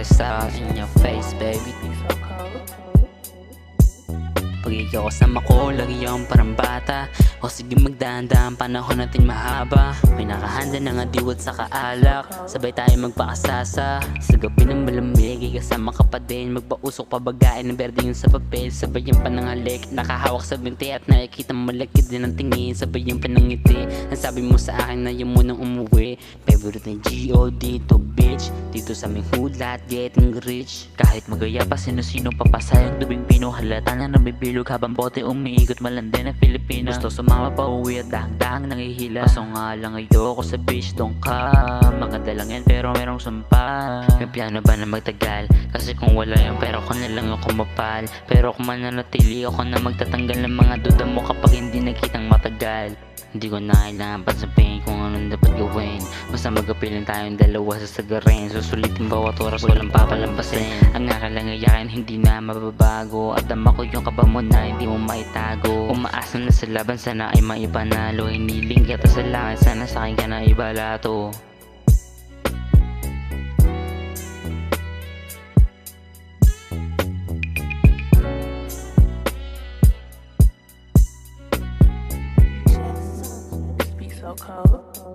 lifestyle in your face, baby. Pag ikaw kasama ko, lagi akong parang bata. O sige magdahan-dahan, panahon natin mahaba. May nakahanda na nga diwat sa kaalak. Sabay tayo magpakasasa sa gabi ng malamig, kasama ka pa din. Magpausok pabagain ng berde yung sa papel. Sabay yung panangalik, nakahawak sa binti at nakikita mo malagkid din ang tingin. Sabay yung panangiti, nasabi mo sa akin na yung munang umuwi. Favorite na G.O.D. to bitch, dito sa aming hood lahat getting rich. Kahit magaya pa sino-sino papasayang dubing pino, halata na nabibilog habang bote umiikot malandi na Pilipina. Gusto sumama pa uwi at dahang-dahang nangihila. Kaso nga lang ayoko sa beach, doon ka. Maganda lang yan pero merong sumpa. May piano ba na magtagal? Kasi kung wala yan pero ko na lang ako mapal. Pero kung mananatili ako na magtatanggal ng mga duda mo kapag hindi nakitang matagal. Hindi ko na kailangan pa sabihin kung anong dapat gawin. Basta mag-apilan tayong dalawa sa sagarin. Susulitin bawat oras, walang papalampasin. Ang akalangayakin hindi na mababago. At dama ko yung kaba mo na hindi mo maitago. Umaasa na sa laban, sana ay maipanalo. Hiniling kita sa langit, sana sa akin ka na ibalato. So cold.